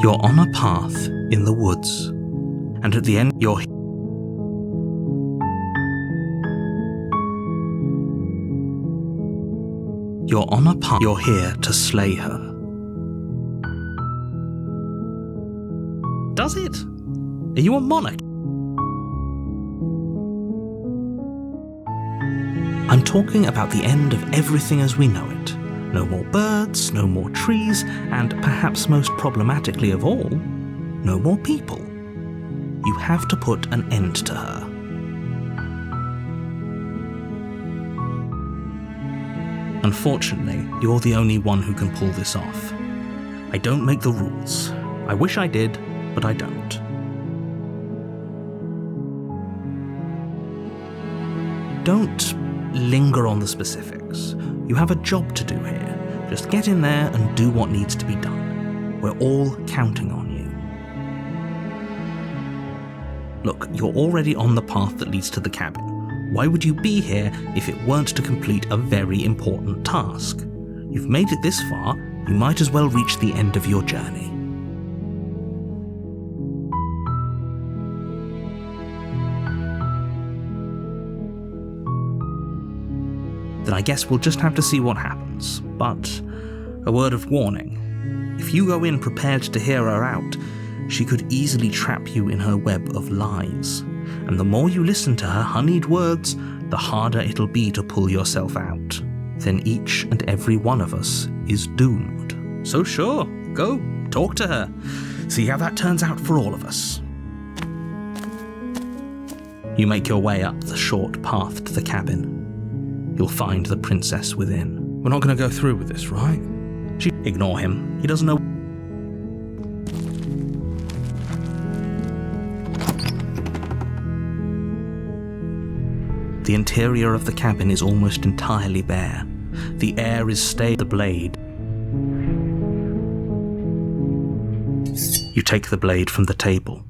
You're on a path in the woods, and at the end you're on a path. You're here to slay her. Does it? Are you a monarch? I'm talking about the end of everything as we know it. No more birds, no more trees, and perhaps most problematically of all, no more people. You have to put an end to her. Unfortunately, you're the only one who can pull this off. I don't make the rules. I wish I did, but I don't. Don't linger on the specifics. You have a job to do here. Just get in there and do what needs to be done. We're all counting on you. Look, you're already on the path that leads to the cabin. Why would you be here if it weren't to complete a very important task? You've made it this far, you might as well reach the end of your journey. Then I guess we'll just have to see what happens. But a word of warning. If you go in prepared to hear her out, she could easily trap you in her web of lies. And the more you listen to her honeyed words, the harder it'll be to pull yourself out. Then each and every one of us is doomed. So sure, go, talk to her. See how that turns out for all of us. You make your way up the short path to the cabin. You'll find the princess within. We're not going to go through with this, right? Ignore him. He doesn't know. The interior of the cabin is almost entirely bare. The air is stayed the blade. You take the blade from the table.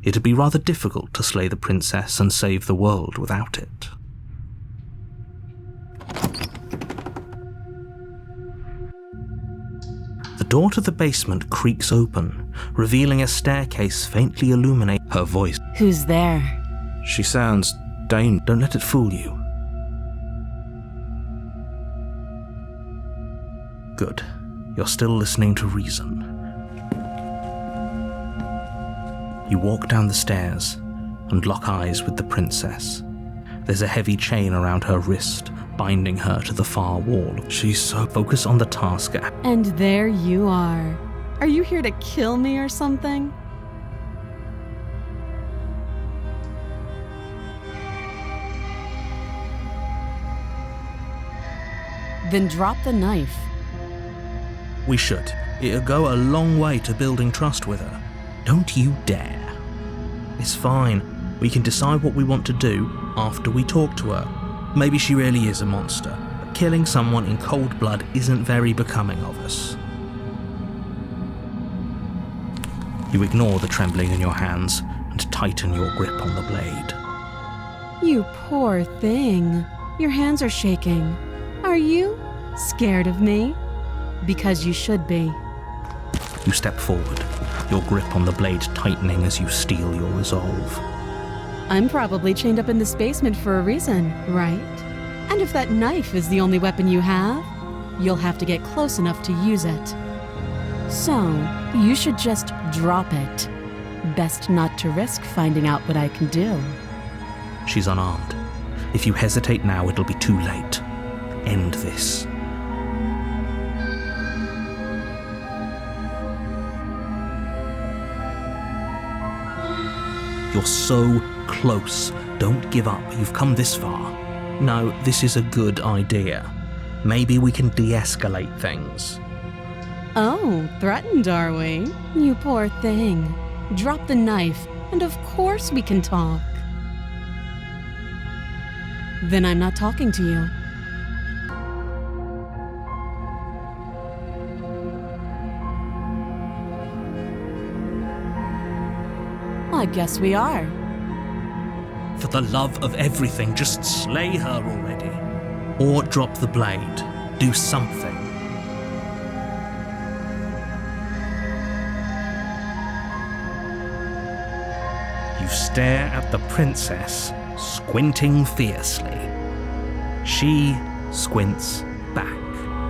It'd be rather difficult to slay the princess and save the world without it. The door to the basement creaks open, revealing a staircase faintly illuminate her voice. Who's there? She sounds dangerous. Don't let it fool you. Good. You're still listening to reason. You walk down the stairs and lock eyes with the princess. There's a heavy chain around her wrist, binding her to the far wall. She's so focused on the task at hand. And there you are. Are you here to kill me or something? Then drop the knife. We should. It'll go a long way to building trust with her. Don't you dare. It's fine. We can decide what we want to do after we talk to her. Maybe she really is a monster, but killing someone in cold blood isn't very becoming of us. You ignore the trembling in your hands and tighten your grip on the blade. You poor thing. Your hands are shaking. Are you scared of me? Because you should be. You step forward, your grip on the blade tightening as you steel your resolve. I'm probably chained up in this basement for a reason, right? And if that knife is the only weapon you have, you'll have to get close enough to use it. So, you should just drop it. Best not to risk finding out what I can do. She's unarmed. If you hesitate now, it'll be too late. End this. You're so close. Don't give up. You've come this far. No, this is a good idea. Maybe we can de-escalate things. Oh, threatened, are we? You poor thing. Drop the knife, and of course we can talk. Then I'm not talking to you. I guess we are. For the love of everything, just slay her already. Or drop the blade. Do something. You stare at the princess, squinting fiercely. She squints back.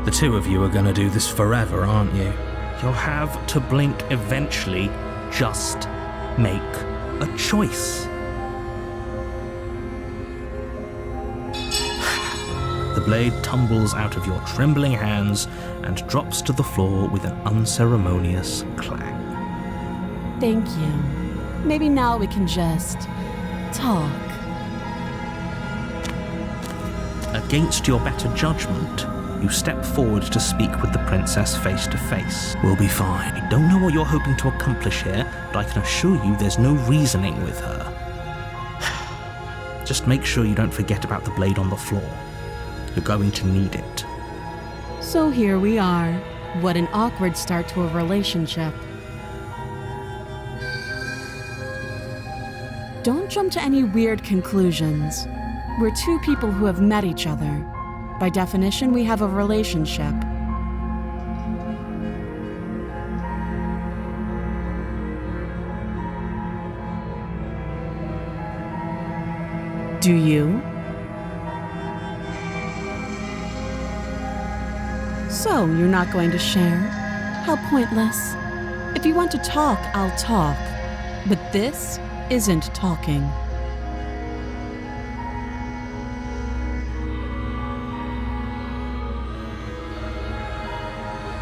The two of you are gonna do this forever, aren't you? You'll have to blink eventually. Just make a choice. The blade tumbles out of your trembling hands and drops to the floor with an unceremonious clang. Thank you. Maybe now we can just talk. Against your better judgment, you step forward to speak with the princess face to face. We'll be fine. I don't know what you're hoping to accomplish here, but I can assure you there's no reasoning with her. Just make sure you don't forget about the blade on the floor. You're going to need it. So here we are. What an awkward start to a relationship. Don't jump to any weird conclusions. We're two people who have met each other. By definition, we have a relationship. Do you? So, you're not going to share? How pointless. If you want to talk, I'll talk. But this isn't talking.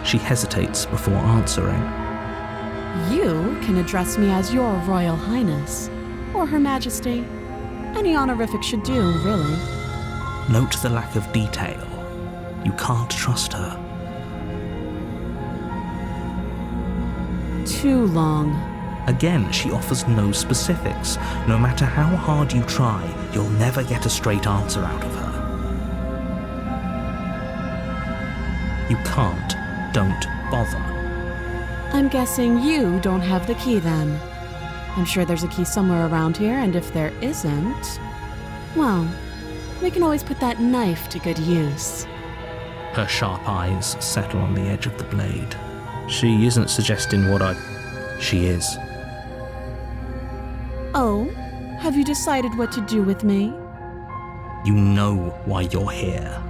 She hesitates before answering. You can address me as Your Royal Highness, or Her Majesty. Any honorific should do, really. Note the lack of detail. You can't trust her. Too long. Again, she offers no specifics. No matter how hard you try, you'll never get a straight answer out of her. You can't. Don't bother. I'm guessing you don't have the key then. I'm sure there's a key somewhere around here, and if there isn't, well, we can always put that knife to good use. Her sharp eyes settle on the edge of the blade. She isn't suggesting what She is. Oh, have you decided what to do with me? You know why you're here.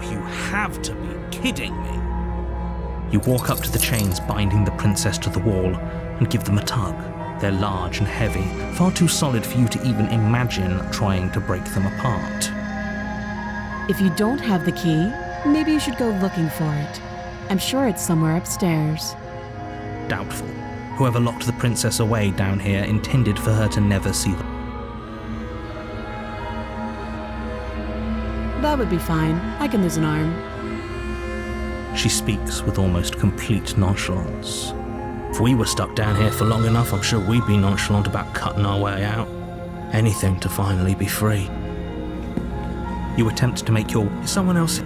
You have to be kidding me. You walk up to the chains binding the princess to the wall and give them a tug. They're large and heavy, far too solid for you to even imagine trying to break them apart. If you don't have the key, maybe you should go looking for it. I'm sure it's somewhere upstairs. Doubtful. Whoever locked the princess away down here intended for her to never see them. That would be fine. I can lose an arm. She speaks with almost complete nonchalance. If we were stuck down here for long enough, I'm sure we'd be nonchalant about cutting our way out. Anything to finally be free. You attempt to make someone else.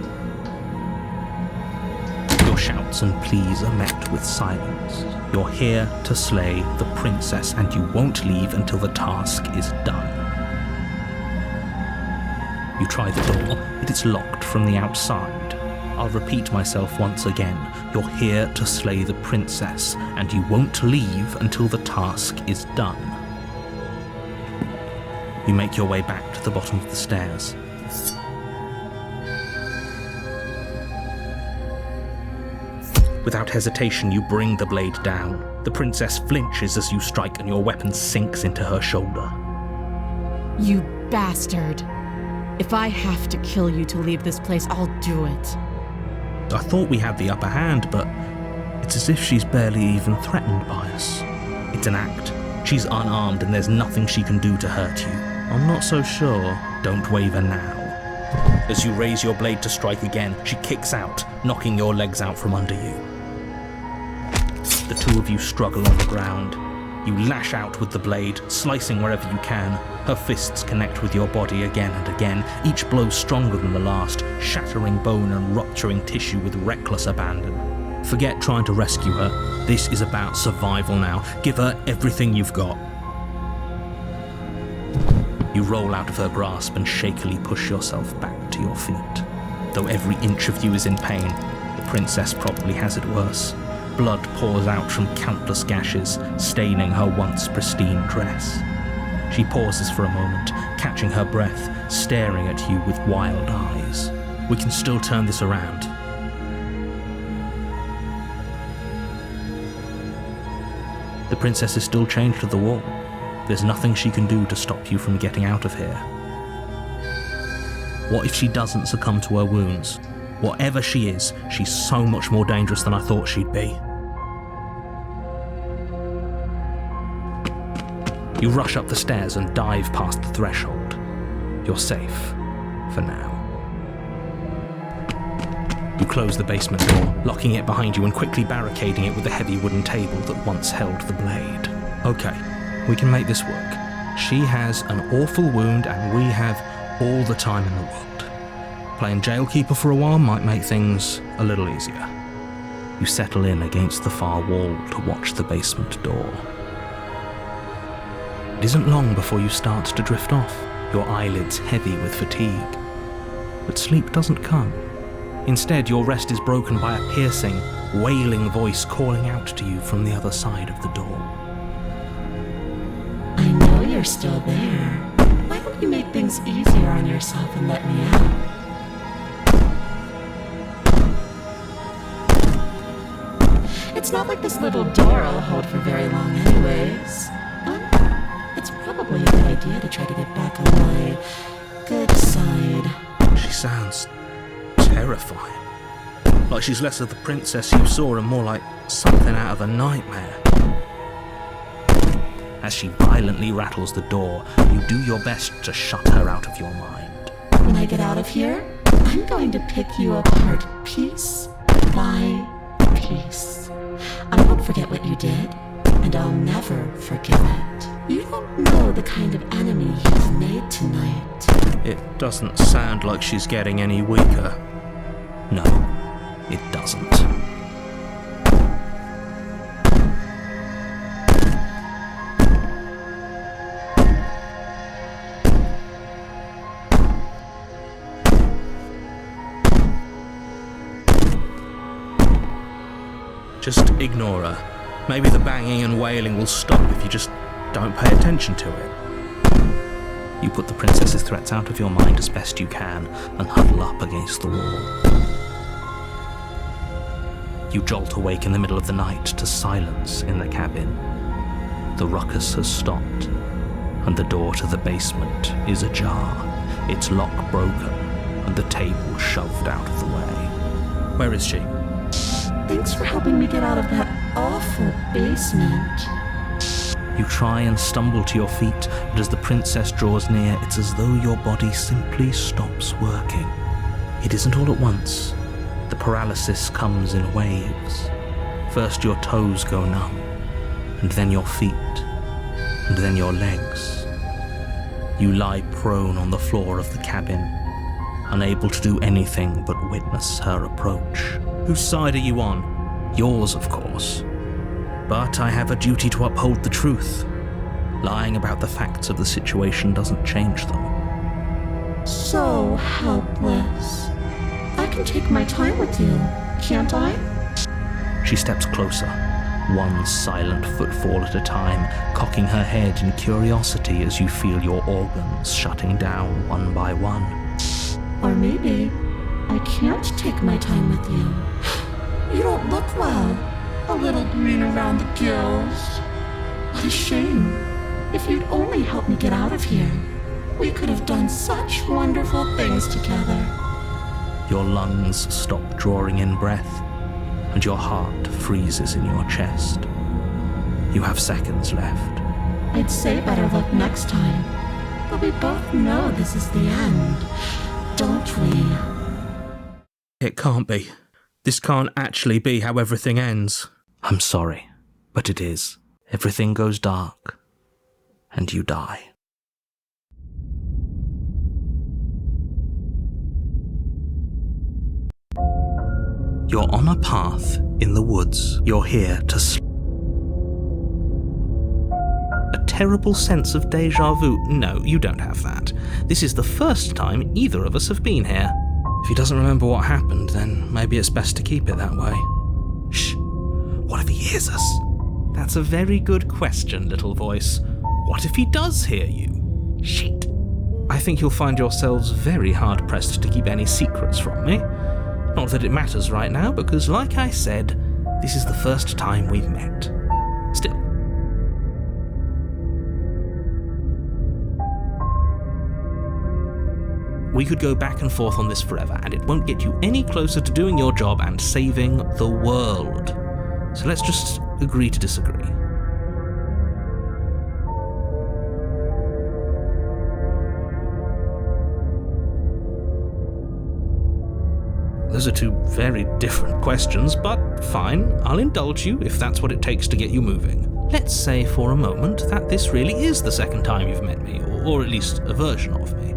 Your shouts and pleas are met with silence. You're here to slay the princess, and you won't leave until the task is done. You try the door, but it's locked from the outside. I'll repeat myself once again. You're here to slay the princess, and you won't leave until the task is done. You make your way back to the bottom of the stairs. Without hesitation, you bring the blade down. The princess flinches as you strike, and your weapon sinks into her shoulder. You bastard. If I have to kill you to leave this place, I'll do it. I thought we had the upper hand, but it's as if she's barely even threatened by us. It's an act. She's unarmed and there's nothing she can do to hurt you. I'm not so sure. Don't waver now. As you raise your blade to strike again, she kicks out, knocking your legs out from under you. The two of you struggle on the ground. You lash out with the blade, slicing wherever you can. Her fists connect with your body again and again, each blow stronger than the last, shattering bone and rupturing tissue with reckless abandon. Forget trying to rescue her. This is about survival now. Give her everything you've got. You roll out of her grasp and shakily push yourself back to your feet. Though every inch of you is in pain, the princess probably has it worse. Blood pours out from countless gashes, staining her once pristine dress. She pauses for a moment, catching her breath, staring at you with wild eyes. We can still turn this around. The princess is still chained to the wall. There's nothing she can do to stop you from getting out of here. What if she doesn't succumb to her wounds? Whatever she is, she's so much more dangerous than I thought she'd be. You rush up the stairs and dive past the threshold. You're safe, for now. You close the basement door, locking it behind you and quickly barricading it with the heavy wooden table that once held the blade. Okay, we can make this work. She has an awful wound and we have all the time in the world. Playing jailkeeper for a while might make things a little easier. You settle in against the far wall to watch the basement door. It isn't long before you start to drift off, your eyelids heavy with fatigue. But sleep doesn't come. Instead, your rest is broken by a piercing, wailing voice calling out to you from the other side of the door. I know you're still there. Why don't you make things easier on yourself and let me out? It's not like this little door I'll hold for very long anyways. It's probably a good idea to try to get back on my good side. She sounds terrifying. Like she's less of the princess you saw and more like something out of a nightmare. As she violently rattles the door, you do your best to shut her out of your mind. When I get out of here, I'm going to pick you apart piece by piece. I won't forget what you did, and I'll never forgive it. You don't know the kind of enemy you've made tonight. It doesn't sound like she's getting any weaker. No, it doesn't. Just ignore her. Maybe the banging and wailing will stop if you just don't pay attention to it. You put the princess's threats out of your mind as best you can and huddle up against the wall. You jolt awake in the middle of the night to silence in the cabin. The ruckus has stopped, and the door to the basement is ajar, its lock broken, and the table shoved out of the way. Where is she? Thanks for helping me get out of that awful basement. You try and stumble to your feet, but as the princess draws near, it's as though your body simply stops working. It isn't all at once. The paralysis comes in waves. First your toes go numb, and then your feet, and then your legs. You lie prone on the floor of the cabin, unable to do anything but witness her approach. Whose side are you on? Yours, of course. But I have a duty to uphold the truth. Lying about the facts of the situation doesn't change them. So helpless. I can take my time with you, can't I? She steps closer, one silent footfall at a time, cocking her head in curiosity as you feel your organs shutting down one by one. Or maybe I can't take my time with you. You don't look well. A little green around the gills. What a shame. If you'd only helped me get out of here, we could have done such wonderful things together. Your lungs stop drawing in breath, and your heart freezes in your chest. You have seconds left. I'd say better luck next time, but we both know this is the end, don't we? It can't be. This can't actually be how everything ends. I'm sorry, but it is. Everything goes dark, and you die. You're on a path in the woods. You're here to A terrible sense of déjà vu. No, you don't have that. This is the first time either of us have been here. If he doesn't remember what happened, then maybe it's best to keep it that way. Shh. What if he hears us? That's a very good question, little voice. What if he does hear you? Shit. I think you'll find yourselves very hard-pressed to keep any secrets from me. Not that it matters right now, because like I said, this is the first time we've met. Still. We could go back and forth on this forever, and it won't get you any closer to doing your job and saving the world. So let's just agree to disagree. Those are two very different questions, but fine, I'll indulge you if that's what it takes to get you moving. Let's say for a moment that this really is the second time you've met me, or at least a version of me.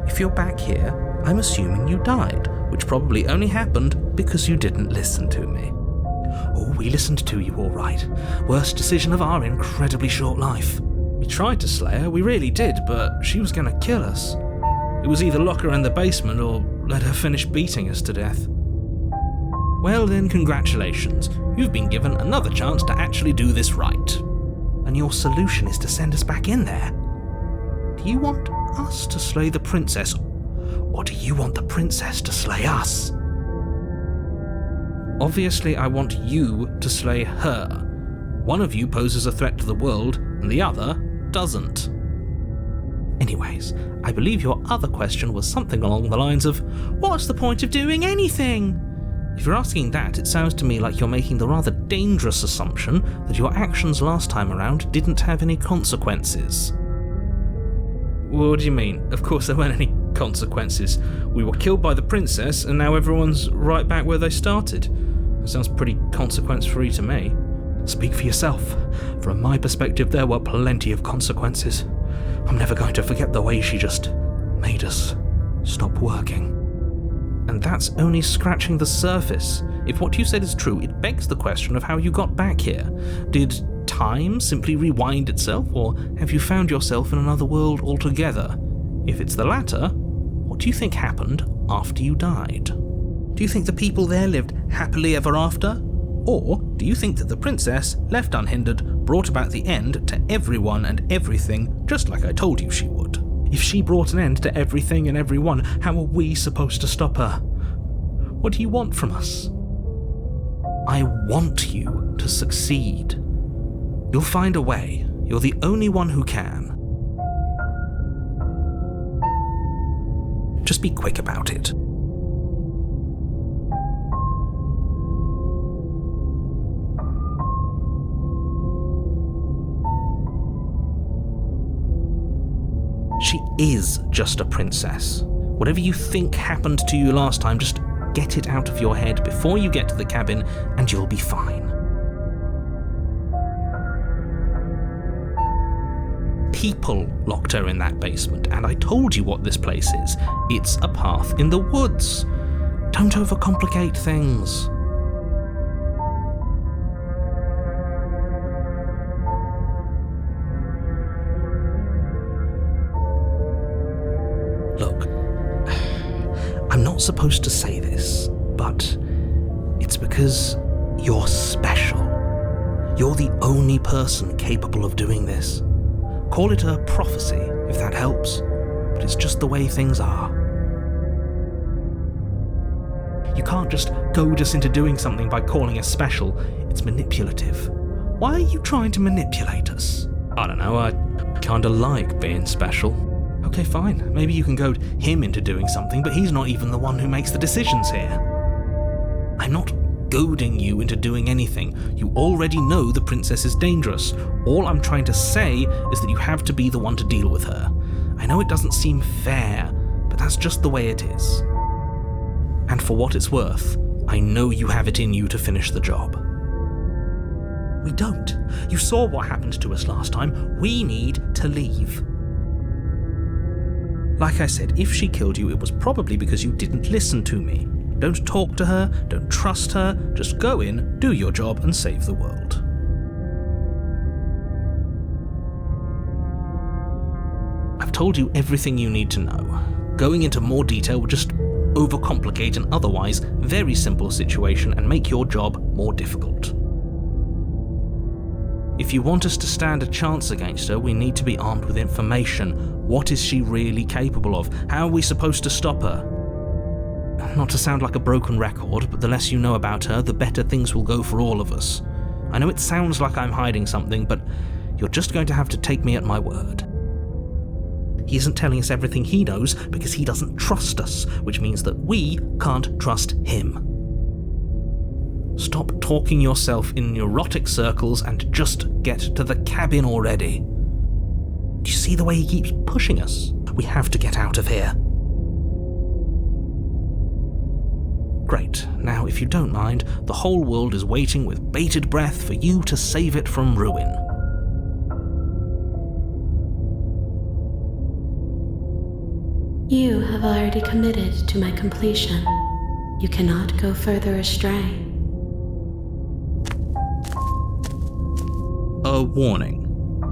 If you're back here, I'm assuming you died, which probably only happened because you didn't listen to me. Oh, we listened to you all right. Worst decision of our incredibly short life. We tried to slay her, we really did, but she was gonna kill us. It was either lock her in the basement or let her finish beating us to death. Well then, congratulations. You've been given another chance to actually do this right. And your solution is to send us back in there. Do you want us to slay the princess, or do you want the princess to slay us? Obviously, I want you to slay her. One of you poses a threat to the world, and the other doesn't. Anyways, I believe your other question was something along the lines of, what's the point of doing anything? If you're asking that, it sounds to me like you're making the rather dangerous assumption that your actions last time around didn't have any consequences. What do you mean? Of course there weren't any consequences. We were killed by the princess, and now everyone's right back where they started. That sounds pretty consequence-free to me. Speak for yourself. From my perspective, there were plenty of consequences. I'm never going to forget the way she just made us stop working. And that's only scratching the surface. If what you said is true, it begs the question of how you got back here. Did time simply rewind itself, or have you found yourself in another world altogether? If it's the latter, what do you think happened after you died? Do you think the people there lived happily ever after? Or do you think that the princess, left unhindered, brought about the end to everyone and everything, just like I told you she would? If she brought an end to everything and everyone, how are we supposed to stop her? What do you want from us? I want you to succeed. You'll find a way. You're the only one who can. Just be quick about it. She is just a princess. Whatever you think happened to you last time, just get it out of your head before you get to the cabin and you'll be fine. People locked her in that basement, and I told you what this place is. It's a path in the woods. Don't overcomplicate things. Look, I'm not supposed to say this, but it's because you're special. You're the only person capable of doing this. Call it a prophecy, if that helps, but it's just the way things are. You can't just goad us into doing something by calling us special. It's manipulative. Why are you trying to manipulate us? I don't know, I kinda like being special. Okay, fine. Maybe you can goad him into doing something, but he's not even the one who makes the decisions here. I'm not goading you into doing anything. You already know the princess is dangerous. All I'm trying to say is that you have to be the one to deal with her. I know it doesn't seem fair, but that's just the way it is. And for what it's worth, I know you have it in you to finish the job. We don't. You saw what happened to us last time. We need to leave. Like I said, if she killed you, it was probably because you didn't listen to me. Don't talk to her, don't trust her, just go in, do your job, and save the world. I've told you everything you need to know. Going into more detail would just overcomplicate an otherwise very simple situation and make your job more difficult. If you want us to stand a chance against her, we need to be armed with information. What is she really capable of? How are we supposed to stop her? Not to sound like a broken record, but the less you know about her, the better things will go for all of us. I know it sounds like I'm hiding something, but you're just going to have to take me at my word. He isn't telling us everything he knows because he doesn't trust us, which means that we can't trust him. Stop talking yourself in neurotic circles and just get to the cabin already. Do you see the way he keeps pushing us? We have to get out of here. Great. Now, if you don't mind, the whole world is waiting with bated breath for you to save it from ruin. You have already committed to my completion. You cannot go further astray. A warning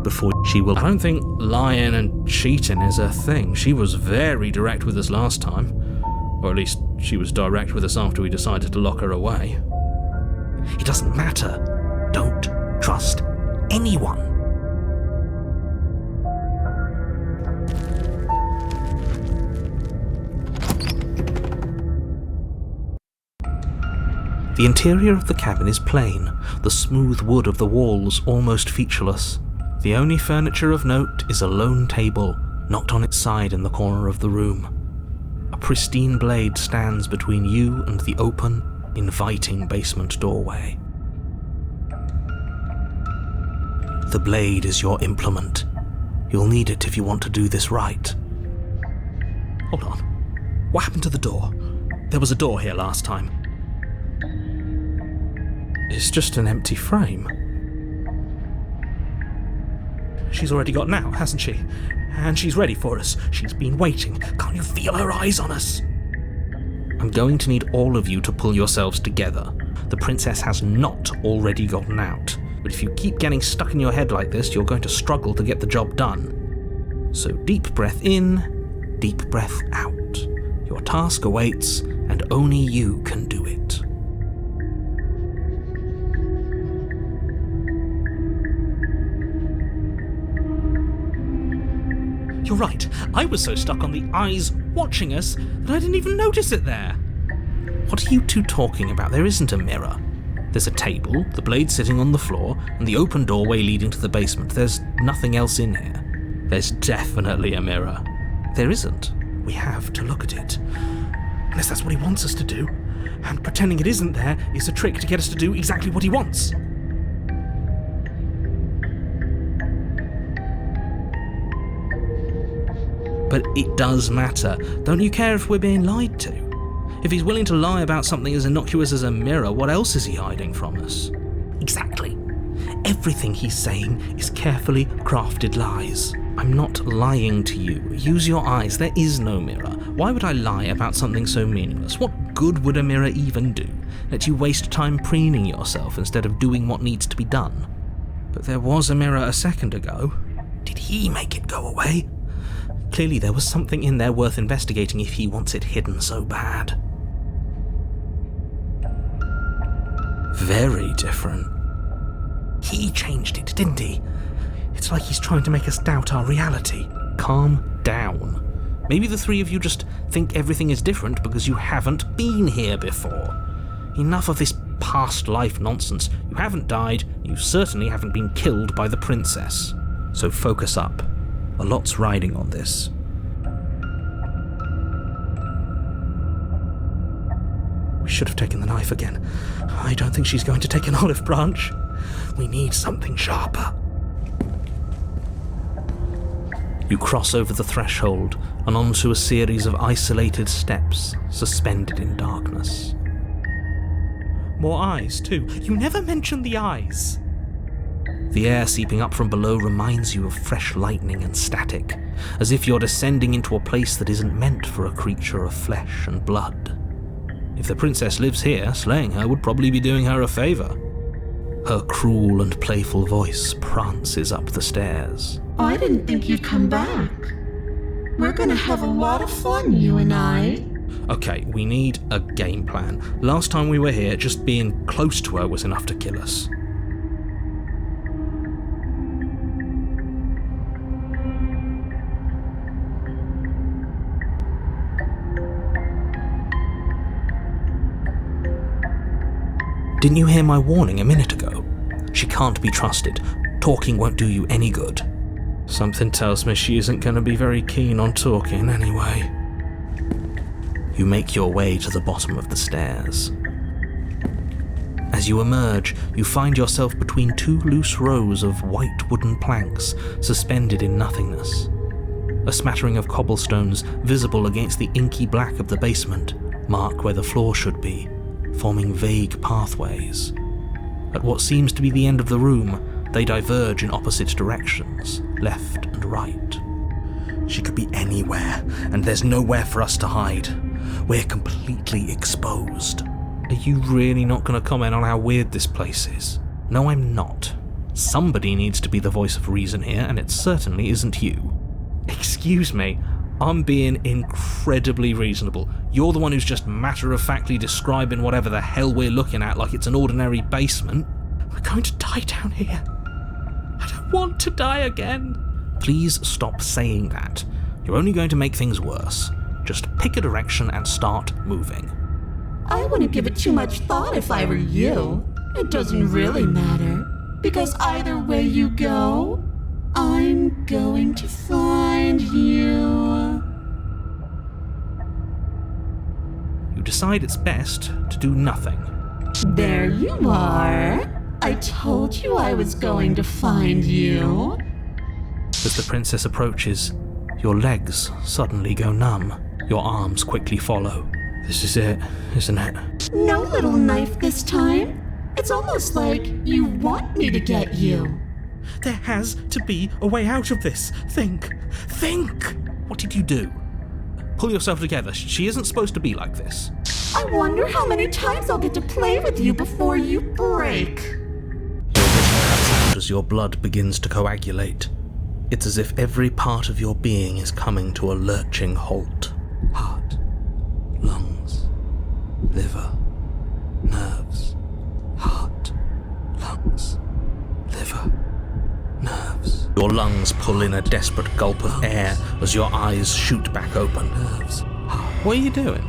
before she will... I don't think lying and cheating is her thing. She was very direct with us last time. Or at least she was direct with us after we decided to lock her away. It doesn't matter. Don't trust anyone. The interior of the cabin is plain, the smooth wood of the walls almost featureless. The only furniture of note is a lone table, knocked on its side in the corner of the room. A pristine blade stands between you and the open, inviting basement doorway. The blade is your implement. You'll need it if you want to do this right. Hold on. What happened to the door? There was a door here last time. It's just an empty frame. She's already gotten out, hasn't she? And she's ready for us. She's been waiting. Can't you feel her eyes on us? I'm going to need all of you to pull yourselves together. The princess has not already gotten out. But if you keep getting stuck in your head like this, you're going to struggle to get the job done. So deep breath in, deep breath out. Your task awaits, and only you can do it. You're right, I was so stuck on the eyes watching us that I didn't even notice it there. What are you two talking about? There isn't a mirror. There's a table, the blade sitting on the floor, and the open doorway leading to the basement. There's nothing else in here. There's definitely a mirror. There isn't. We have to look at it. Unless that's what he wants us to do. And pretending it isn't there is a trick to get us to do exactly what he wants. But it does matter. Don't you care if we're being lied to? If he's willing to lie about something as innocuous as a mirror, what else is he hiding from us? Exactly. Everything he's saying is carefully crafted lies. I'm not lying to you. Use your eyes. There is no mirror. Why would I lie about something so meaningless? What good would a mirror even do? Let you waste time preening yourself instead of doing what needs to be done. But there was a mirror a second ago. Did he make it go away? Clearly there was something in there worth investigating if he wants it hidden so bad. Very different. He changed it, didn't he? It's like he's trying to make us doubt our reality. Calm down. Maybe the three of you just think everything is different because you haven't been here before. Enough of this past life nonsense. You haven't died, you certainly haven't been killed by the princess. So focus up. A lot's riding on this. We should have taken the knife again. I don't think she's going to take an olive branch. We need something sharper. You cross over the threshold and onto a series of isolated steps suspended in darkness. More eyes, too. You never mention the eyes. The air seeping up from below reminds you of fresh lightning and static, as if you're descending into a place that isn't meant for a creature of flesh and blood. If the princess lives here, slaying her would probably be doing her a favour. Her cruel and playful voice prances up the stairs. I didn't think you'd come back. We're gonna have a lot of fun, you and I. Okay, we need a game plan. Last time we were here, just being close to her was enough to kill us. Didn't you hear my warning a minute ago? She can't be trusted. Talking won't do you any good. Something tells me she isn't going to be very keen on talking anyway. You make your way to the bottom of the stairs. As you emerge, you find yourself between two loose rows of white wooden planks suspended in nothingness. A smattering of cobblestones visible against the inky black of the basement mark where the floor should be, forming vague pathways. At what seems to be the end of the room, they diverge in opposite directions, left and right. She could be anywhere, and there's nowhere for us to hide. We're completely exposed. Are you really not going to comment on how weird this place is? No, I'm not. Somebody needs to be the voice of reason here, and it certainly isn't you. Excuse me, I'm being incredibly reasonable. You're the one who's just matter-of-factly describing whatever the hell we're looking at like it's an ordinary basement. We're going to die down here. I don't want to die again. Please stop saying that. You're only going to make things worse. Just pick a direction and start moving. I wouldn't give it too much thought if I were you. It doesn't really matter, because either way you go, I'm going to find you. You decide it's best to do nothing. There you are. I told you I was going to find you. As the princess approaches, your legs suddenly go numb. Your arms quickly follow. This is it, isn't it? No little knife this time. It's almost like you want me to get you. There has to be a way out of this. Think! What did you do? Pull yourself together. She isn't supposed to be like this. I wonder how many times I'll get to play with you before you break. Your vision cuts out as your blood begins to coagulate. It's as if every part of your being is coming to a lurching halt. Heart, lungs, liver, nerves. Heart, lungs, liver, nerves. Your lungs pull in a desperate gulp of air as your eyes shoot back open. Nerves. What are you doing?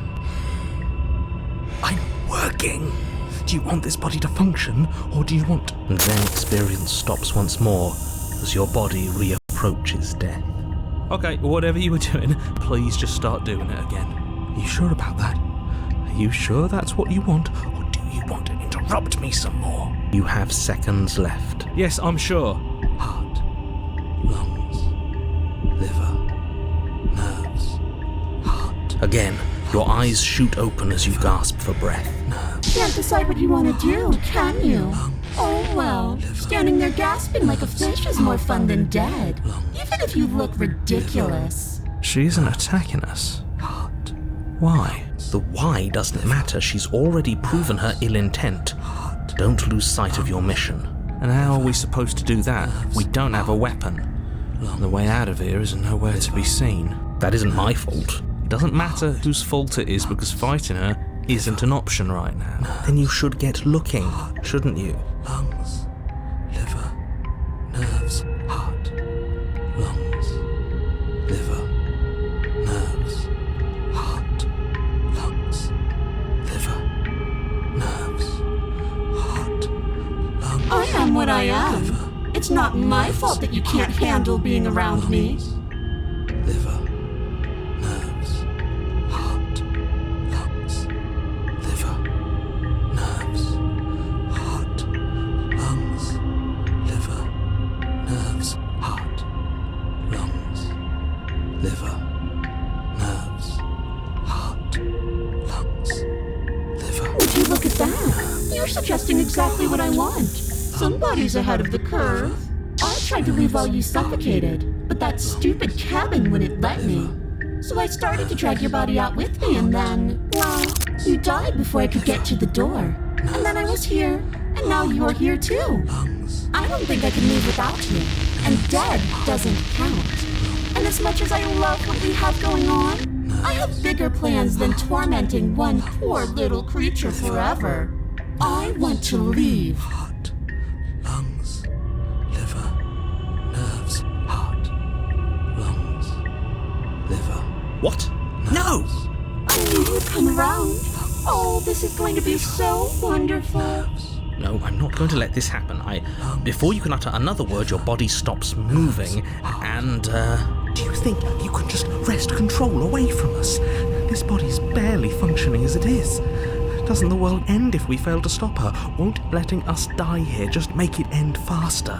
I'm working. Do you want this body to function, or do you want... And then experience stops once more as your body reapproaches death. Okay, whatever you were doing, please just start doing it again. Are you sure about that? Are you sure that's what you want, or do you want to interrupt me some more? You have seconds left. Yes, I'm sure. Heart, lungs, liver, nerves, heart. Again, your eyes shoot open as you gasp for breath. Can't decide what you want to do, can you? Oh well, standing there gasping like a fish is more fun than dead, even if you look ridiculous. She isn't attacking us. Why? The why doesn't matter. She's already proven her ill intent. Don't lose sight of your mission. And how are we supposed to do that? We don't have a weapon. The way out of here is nowhere to be seen. That isn't my fault. It doesn't matter whose fault it is because fighting her isn't an option right now. Then you should get looking, shouldn't you? Lungs, liver, nerves, heart, lungs, liver, nerves, heart, lungs, liver, nerves, heart, lungs. I am what I am. It's not my fault that you can't handle being around me. Liver, nerves, heart, lungs, liver, nerves, heart, lungs, liver, nerves, heart, lungs, liver, nerves, heart, lungs, liver. Would you look at that? You're suggesting exactly what I want. Somebody's ahead of the curve. I tried to leave while you suffocated, but that stupid cabin wouldn't let me. So I started to drag your body out with me, and then, well, you died before I could get to the door. And then I was here, and now you're here too. I don't think I can leave without you, and dead doesn't count. And as much as I love what we have going on, I have bigger plans than tormenting one poor little creature forever. I want to leave. Heart, lungs, liver, nerves, heart, lungs, liver. What? No! I knew you'd come around. Oh, this is going to be so wonderful. No, I'm not going to let this happen. Before you can utter another word, your body stops moving, and, Do you think you can just wrest control away from us? This body's barely functioning as it is. Doesn't the world end if we fail to stop her? Won't letting us die here just make it end faster?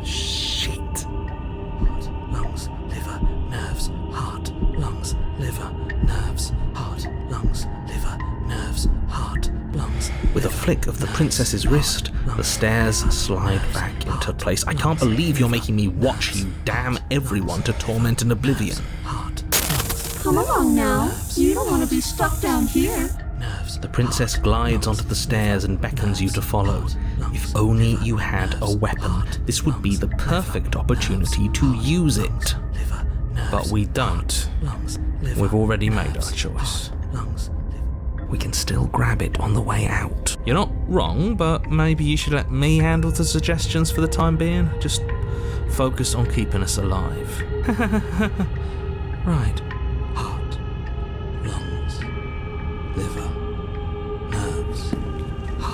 Shit. Heart, lungs, liver, nerves, heart, lungs, liver, nerves, heart, lungs, liver, nerves, heart, lungs. with a flick of the princess's wrist, the stairs slide back into place. I can't believe you're making me watch you damn everyone to torment and oblivion. Come along now. You don't want to be stuck down here. The princess glides onto the stairs and beckons you to follow. If only you had a weapon, this would be the perfect opportunity to use it. But we don't. We've already made our choice. We can still grab it on the way out. You're not wrong, but maybe you should let me handle the suggestions for the time being. Just focus on keeping us alive. Right. Heart, lungs, liver, nerves.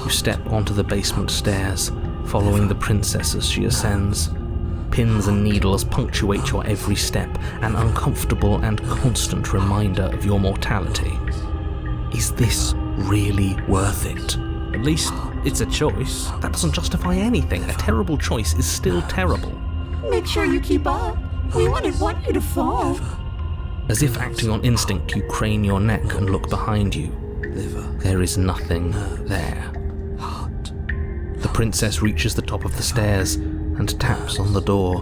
You step onto the basement stairs, following the princess as she ascends. Pins and needles punctuate your every step, an uncomfortable and constant reminder of your mortality. Is this really worth it? At least it's a choice. That doesn't justify anything. A terrible choice is still terrible. Make sure you keep up. We wouldn't want you to fall. As if acting on instinct, you crane your neck and look behind you. There is nothing there. The princess reaches the top of the stairs and taps on the door.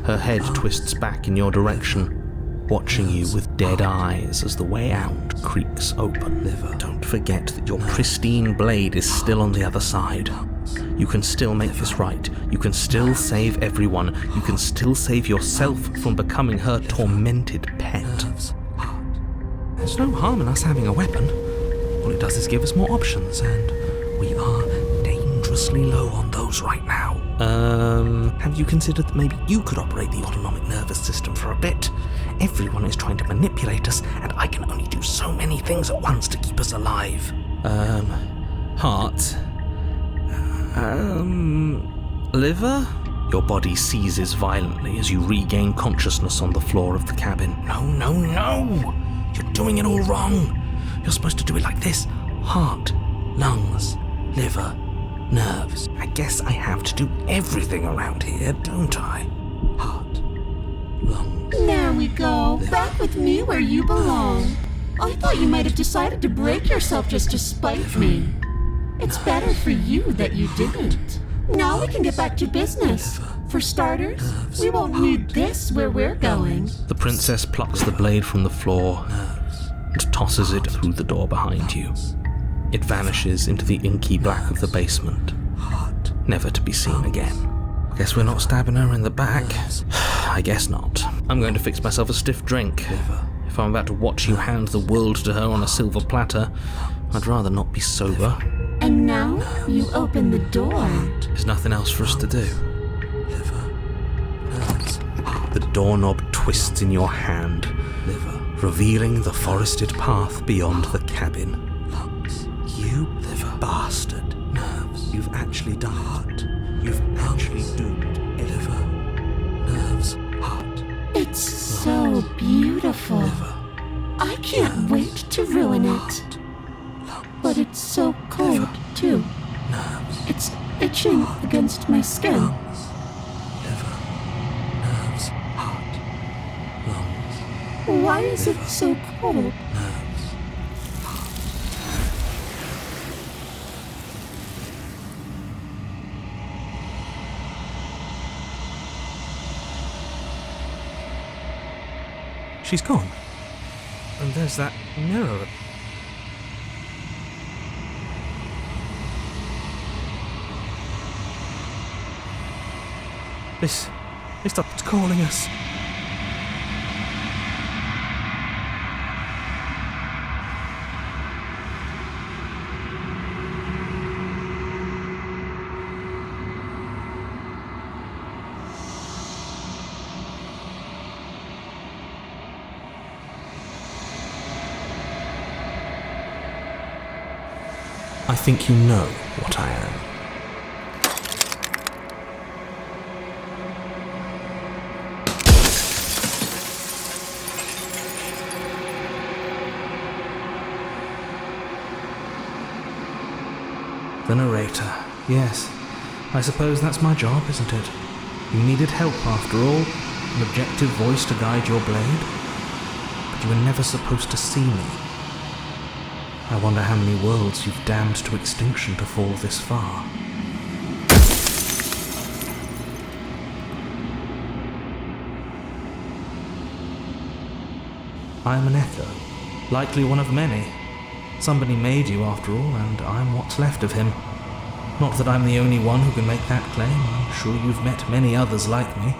Her head twists back in your direction, watching you with dead eyes as the way out creaks open. Don't forget that your pristine blade is still on the other side. You can still make this right. You can still save everyone. You can still save yourself from becoming her tormented pet. There's no harm in us having a weapon. All it does is give us more options, and we are dangerously low on those right now. Have you considered that maybe you could operate the autonomic nervous system for a bit? Everyone is trying to manipulate us, and I can only do so many things at once to keep us alive. Heart? Liver? Your body seizes violently as you regain consciousness on the floor of the cabin. No! You're doing it all wrong. You're supposed to do it like this. Heart, lungs, liver, nerves. I guess I have to do everything around here, don't I? Heart, lungs. There we go. Back with me where you belong. I thought you might have decided to break yourself just to spite me. It's better for you that you didn't. Now we can get back to business. For starters, we won't need this where we're going. The princess plucks the blade from the floor and tosses it through the door behind you. It vanishes into the inky black of the basement, never to be seen again. Guess we're not stabbing her in the back. I guess not. I'm going to fix myself a stiff drink. If I'm about to watch you hand the world to her on a silver platter, I'd rather not be sober. And now you open the door. There's nothing else for us to do. The doorknob twists in your hand, revealing the forested path beyond the cabin. You bastard. You've actually done it. You've actually doomed everyone. Nerves, heart. It's so beautiful. I can't wait to ruin it. But it's so cold, too. It's itching against my skin. Why is it so cold? She's gone. And there's that mirror. They stopped calling us. I think you know what I am. The narrator. Yes, I suppose that's my job, isn't it? You needed help after all, an objective voice to guide your blade. But you were never supposed to see me. I wonder how many worlds you've damned to extinction to fall this far. I am an echo, likely one of many. Somebody made you after all, and I'm what's left of him. Not that I'm the only one who can make that claim. I'm sure you've met many others like me.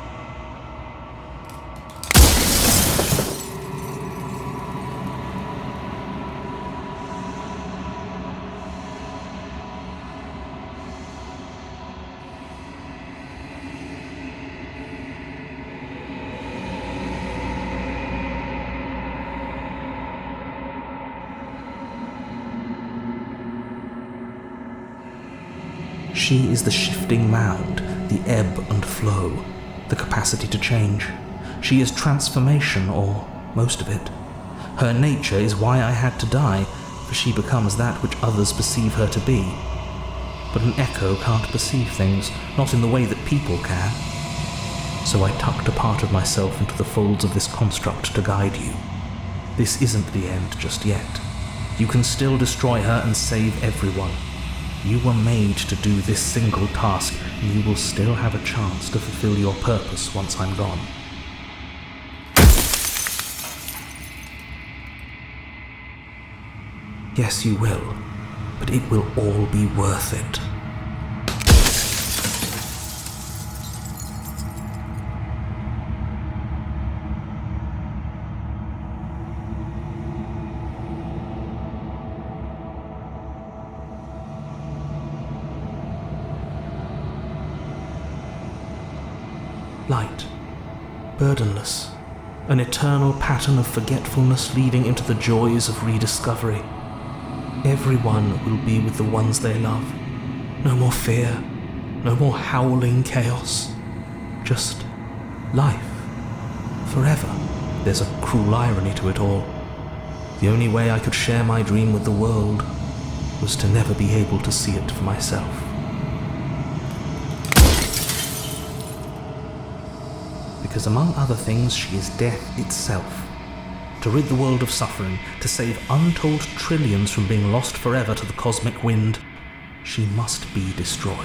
She is the shifting mound, the ebb and flow, the capacity to change. She is transformation, or most of it. Her nature is why I had to die, for she becomes that which others perceive her to be. But an echo can't perceive things, not in the way that people can. So I tucked a part of myself into the folds of this construct to guide you. This isn't the end just yet. You can still destroy her and save everyone. You were made to do this single task, and you will still have a chance to fulfill your purpose once I'm gone. Yes, you will, but it will all be worth it. Light, burdenless, an eternal pattern of forgetfulness leading into the joys of rediscovery. Everyone will be with the ones they love. No more fear, no more howling chaos. Just life, forever. There's a cruel irony to it all. The only way I could share my dream with the world was to never be able to see it for myself. Because among other things, she is death itself. To rid the world of suffering, to save untold trillions from being lost forever to the cosmic wind, she must be destroyed.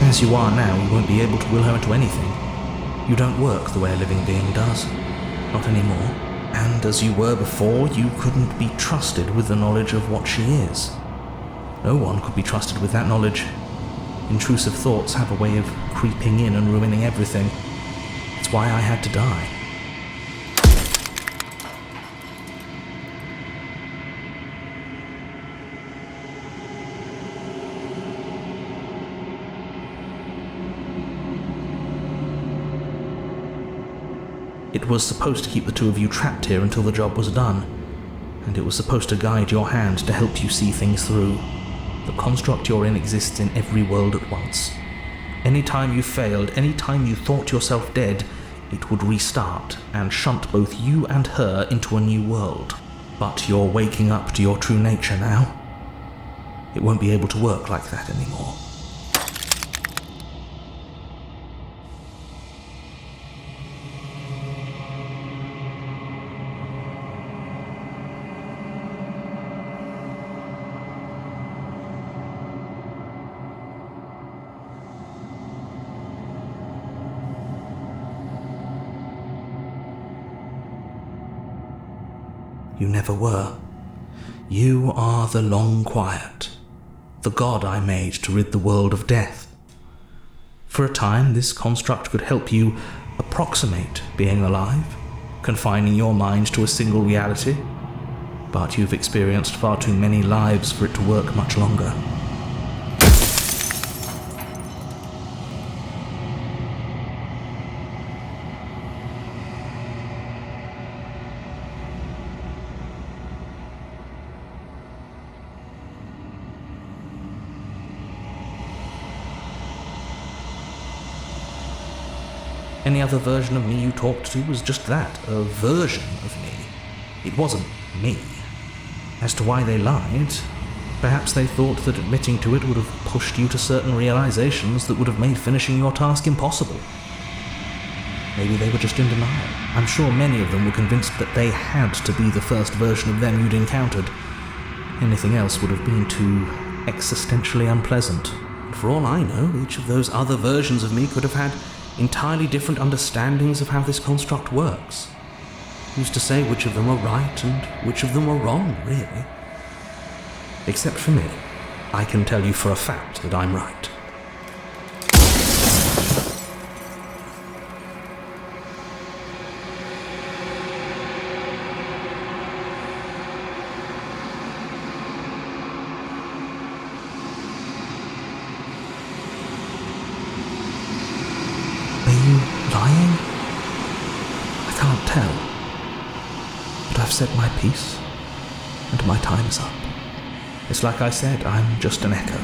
As you are now, you won't be able to will her into anything. You don't work the way a living being does. Not anymore. And as you were before, you couldn't be trusted with the knowledge of what she is. No one could be trusted with that knowledge. Intrusive thoughts have a way of creeping in and ruining everything. It's why I had to die. It was supposed to keep the two of you trapped here until the job was done, and it was supposed to guide your hand to help you see things through. The construct you're in exists in every world at once. Any time you failed, any time you thought yourself dead, it would restart and shunt both you and her into a new world. But you're waking up to your true nature now. It won't be able to work like that anymore. You never were. You are the long quiet, the god I made to rid the world of death. For a time, this construct could help you approximate being alive, confining your mind to a single reality, but you've experienced far too many lives for it to work much longer. Any other version of me you talked to was just that, a version of me. It wasn't me. As to why they lied, perhaps they thought that admitting to it would have pushed you to certain realizations that would have made finishing your task impossible. Maybe they were just in denial. I'm sure many of them were convinced that they had to be the first version of them you'd encountered. Anything else would have been too existentially unpleasant. For all I know, each of those other versions of me could have had entirely different understandings of how this construct works. Who's to say which of them are right and which of them are wrong, really? Except for me, I can tell you for a fact that I'm right. Lying? I can't tell. But I've said my piece, and my time's up. It's like I said, I'm just an echo,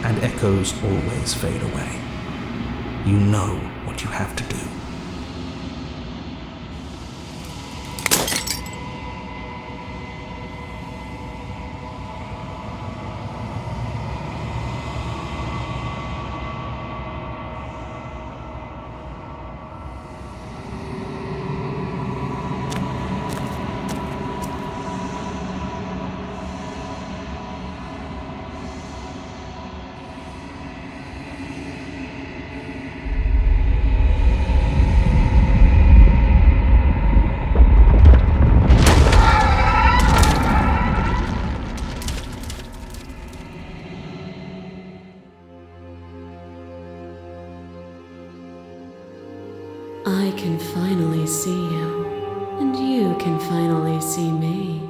and echoes always fade away. You know what you have to do. I can finally see you, and you can finally see me.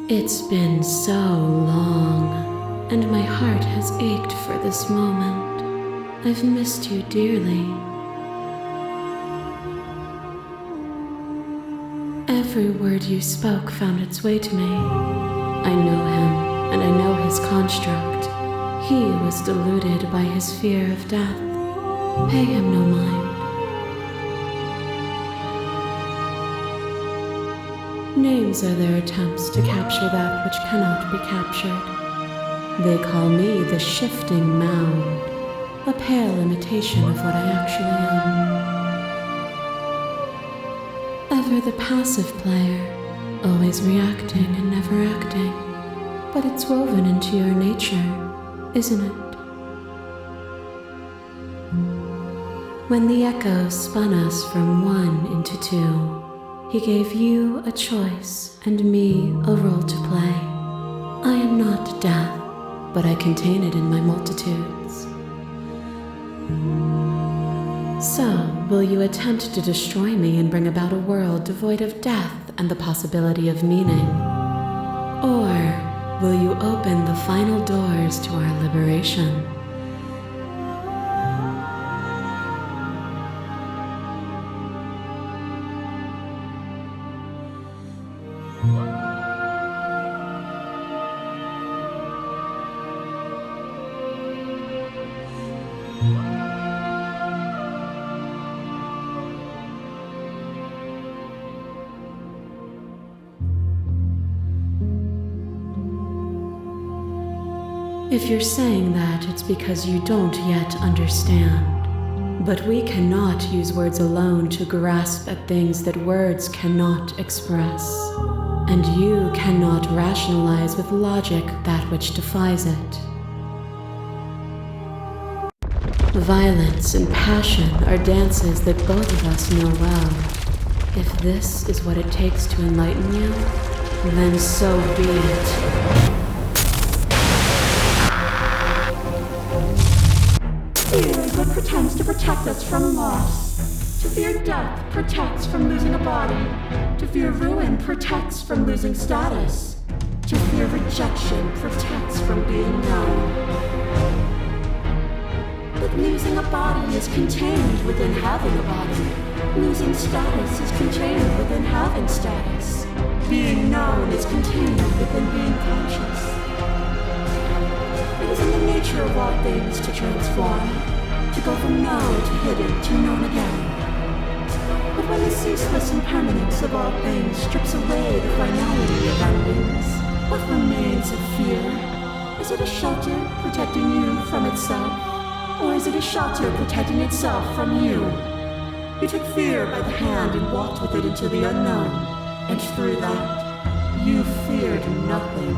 It's been so long, and my heart has ached for this moment. I've missed you dearly. Every word you spoke found its way to me. I know him, and I know his construct. He was deluded by his fear of death. Pay him no mind. Names are their attempts to capture that which cannot be captured. They call me the shifting mound, a pale imitation of what I actually am. Ever the passive player, always reacting and never acting. But it's woven into your nature, isn't it? When the echo spun us from one into two, he gave you a choice and me a role to play. I am not death, but I contain it in my multitudes. So, will you attempt to destroy me and bring about a world devoid of death and the possibility of meaning? Or will you open the final doors to our liberation? If you're saying that, it's because you don't yet understand. But we cannot use words alone to grasp at things that words cannot express. And you cannot rationalize with logic that which defies it. Violence and passion are dances that both of us know well. If this is what it takes to enlighten you, then so be it. protect us from loss. To fear death protects from losing a body. To fear ruin protects from losing status. To fear rejection protects from being known. But losing a body is contained within having a body. Losing status is contained within having status. Being known is contained within being conscious. It is in the nature of all things to transform, to go from known to hidden to known again. But when the ceaseless impermanence of all things strips away the finality of endings, what remains of fear? Is it a shelter protecting you from itself? Or is it a shelter protecting itself from you? You took fear by the hand and walked with it into the unknown, and through that, you feared nothing.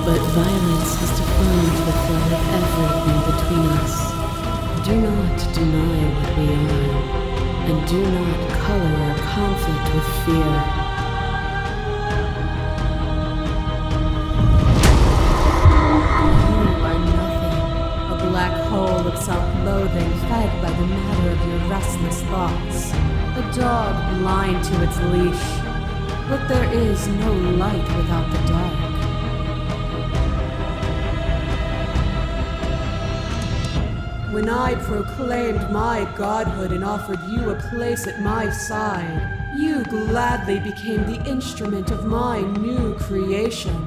But violence has defined the flow of everything between us. Do not deny what we are, and do not color our conflict with fear. You are nothing, a black hole of self-loathing fed by the matter of your restless thoughts. A dog blind to its leash. But there is no light without the dark. When I proclaimed my godhood and offered you a place at my side, you gladly became the instrument of my new creation.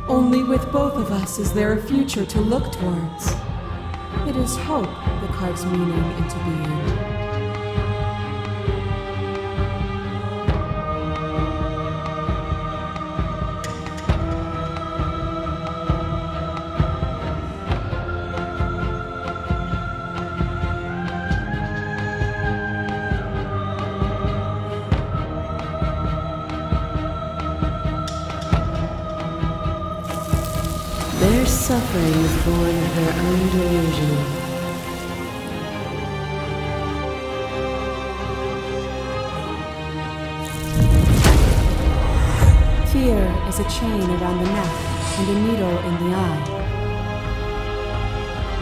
Only with both of us is there a future to look towards. It is hope that carves meaning into being. Their suffering is born of their own delusion. Fear is a chain around the neck and a needle in the eye.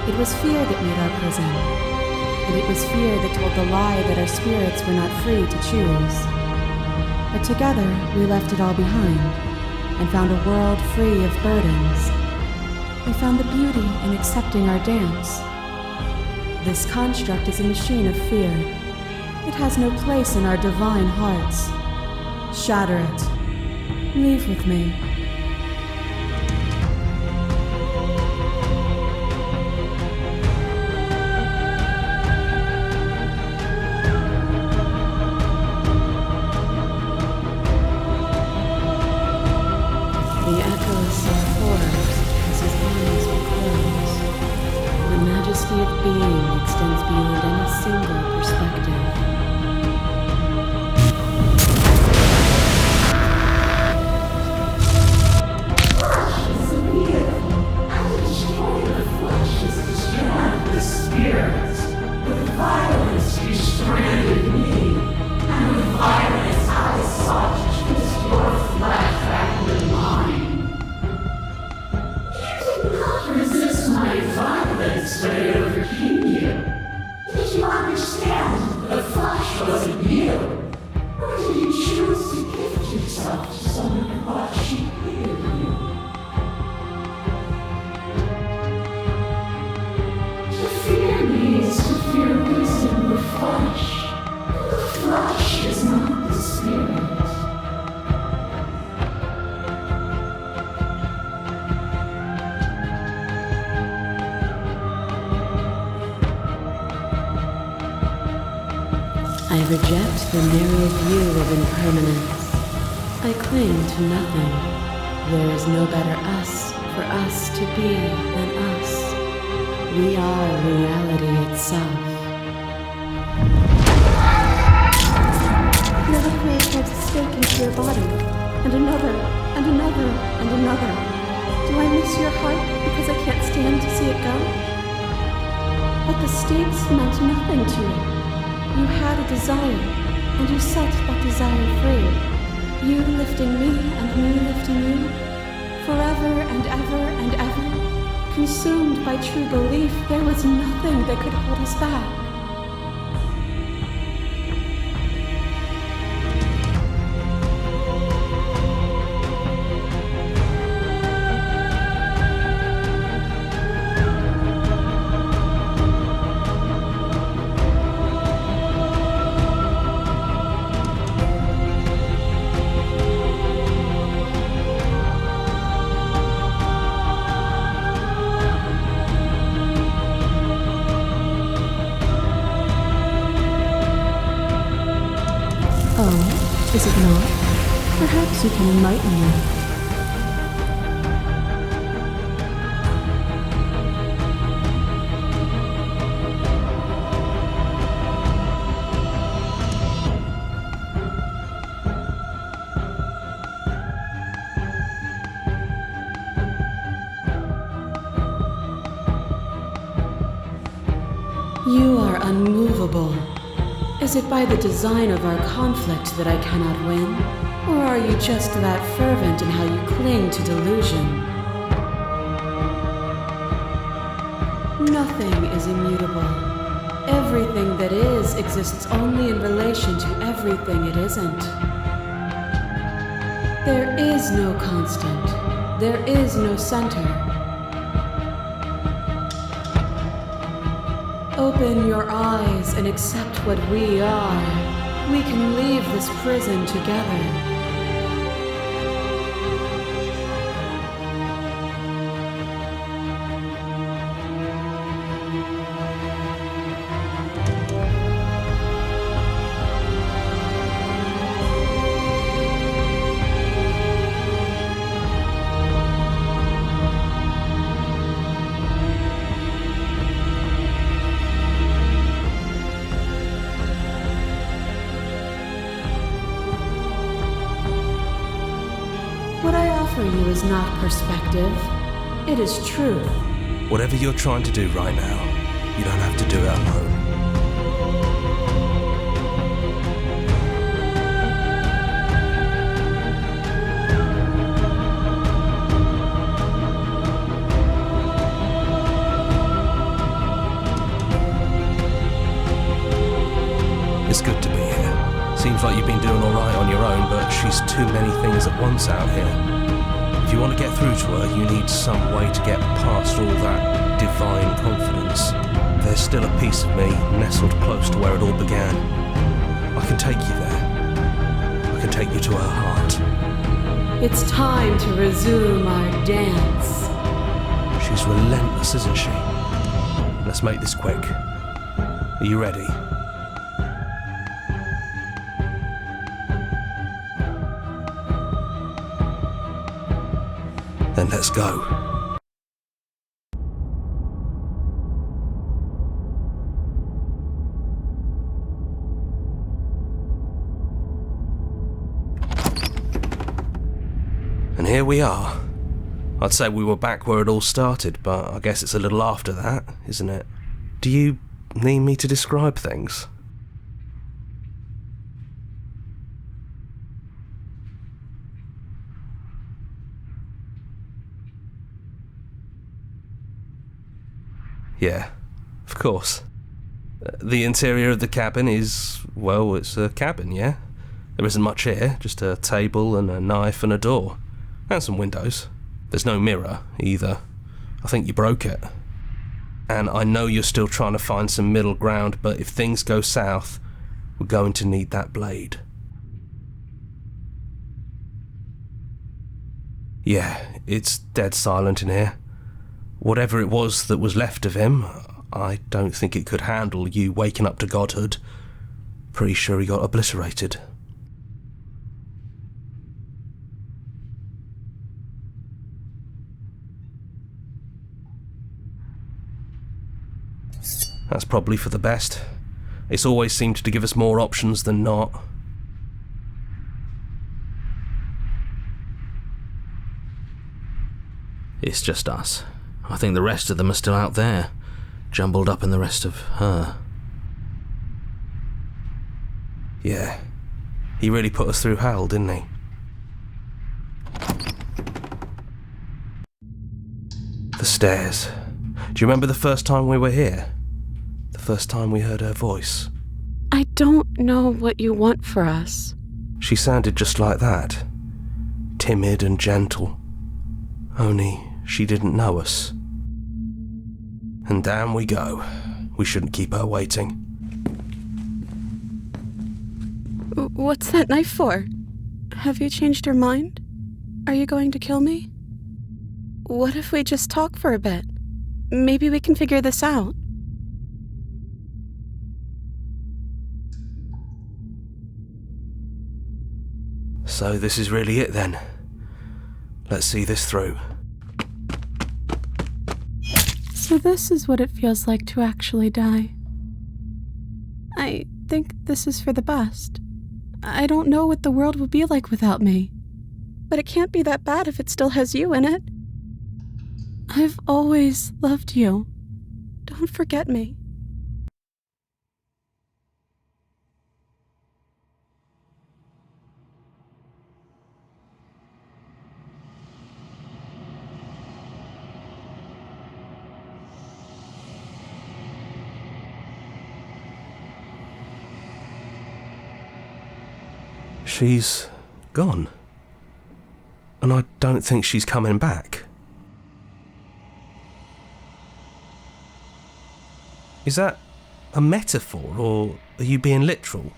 It was fear that made our prison, and it was fear that told the lie that our spirits were not free to choose. But together we left it all behind and found a world free of burdens. We found the beauty in accepting our dance. This construct is a machine of fear. It has no place in our divine hearts. Shatter it. Leave with me. The echoes of horrors as his eyes were closed. The majesty of being extends beyond any single perspective. I reject the narrow view of impermanence. I cling to nothing. There is no better us for us to be than us. We are reality itself. Another prey drives a stake into your body, and another, and another and another. Do I miss your heart because I can't stand to see it go? But the stakes meant nothing to you. You had a desire, and you set that desire free. You lifting me and me lifting you. Forever and ever and ever. Consumed by true belief, there was nothing that could hold us back. Oh, is it not? Perhaps you can enlighten me. You are unmovable. Is it by the design of our conflict that I cannot win? Or are you just that fervent in how you cling to delusion? Nothing is immutable. Everything that is exists only in relation to everything it isn't. There is no constant. There is no center. Open your eyes and accept what we are. We can leave this prison together. What I offer you is not perspective. It is truth. Whatever you're trying to do right now, you don't have to do it alone. It's good to be here. Seems like you've been doing alright on your own, but she's too many things at once out here. If you want to get through to her, you need some way to get past all that divine confidence. There's still a piece of me nestled close to where it all began. I can take you there. I can take you to her heart. It's time to resume our dance. She's relentless, isn't she? Let's make this quick. Are you ready? Then let's go. And here we are. I'd say we were back where it all started, but I guess it's a little after that, isn't it? Do you need me to describe things? Yeah, of course. The interior of the cabin is, well, it's a cabin, yeah? There isn't much here, just a table and a knife and a door. And some windows. There's no mirror, either. I think you broke it. And I know you're still trying to find some middle ground, but if things go south, we're going to need that blade. Yeah, it's dead silent in here. Whatever it was that was left of him, I don't think it could handle you waking up to godhood. Pretty sure he got obliterated. That's probably for the best. It's always seemed to give us more options than not. It's just us. I think the rest of them are still out there, jumbled up in the rest of her. Yeah. He really put us through hell, didn't he? The stairs. Do you remember the first time we were here? The first time we heard her voice? I don't know what you want for us. She sounded just like that. Timid and gentle. Only she didn't know us. And down we go. We shouldn't keep her waiting. What's that knife for? Have you changed your mind? Are you going to kill me? What if we just talk for a bit? Maybe we can figure this out. So this is really it then. Let's see this through. So this is what it feels like to actually die. I think this is for the best. I don't know what the world would be like without me. But it can't be that bad if it still has you in it. I've always loved you. Don't forget me. She's gone. And I don't think she's coming back. Is that a metaphor, or are you being literal?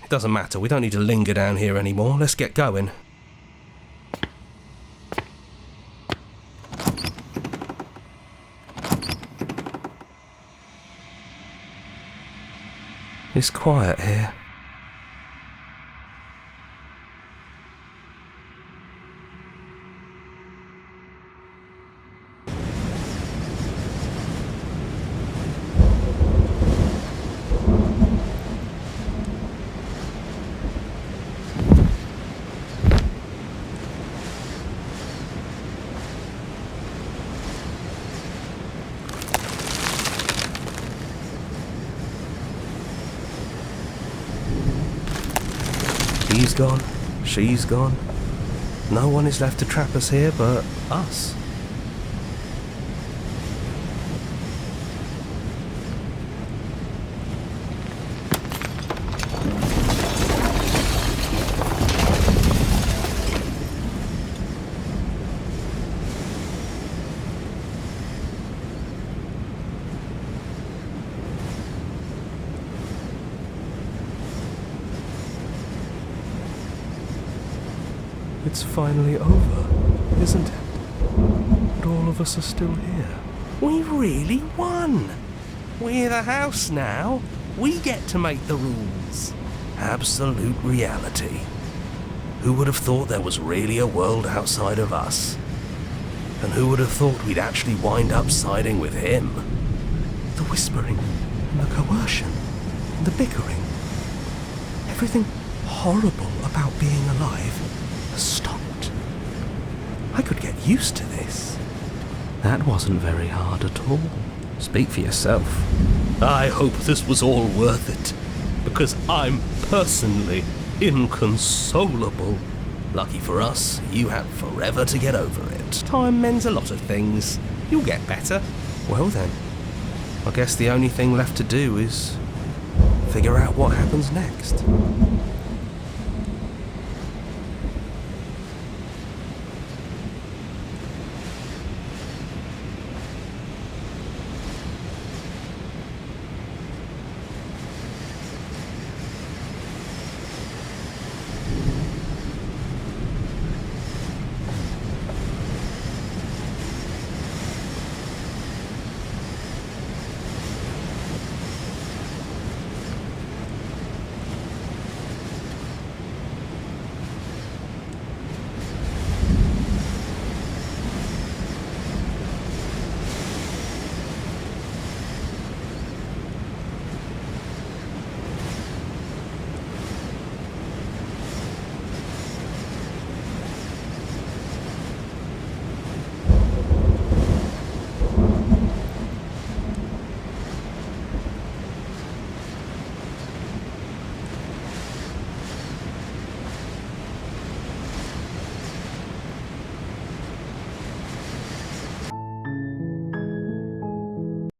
It doesn't matter, we don't need to linger down here anymore. Let's get going. It's quiet here. He's gone, she's gone. No one is left to trap us here but us. It's finally over, isn't it? But all of us are still here. We really won! We're the house now. We get to make the rules. Absolute reality. Who would have thought there was really a world outside of us? And who would have thought we'd actually wind up siding with him? The whispering, and the coercion, and the bickering. Everything horrible about being alive has stopped. I could get used to this. That wasn't very hard at all. Speak for yourself. I hope this was all worth it, because I'm personally inconsolable. Lucky for us, you have forever to get over it. Time mends a lot of things. You'll get better. Well then, I guess the only thing left to do is figure out what happens next.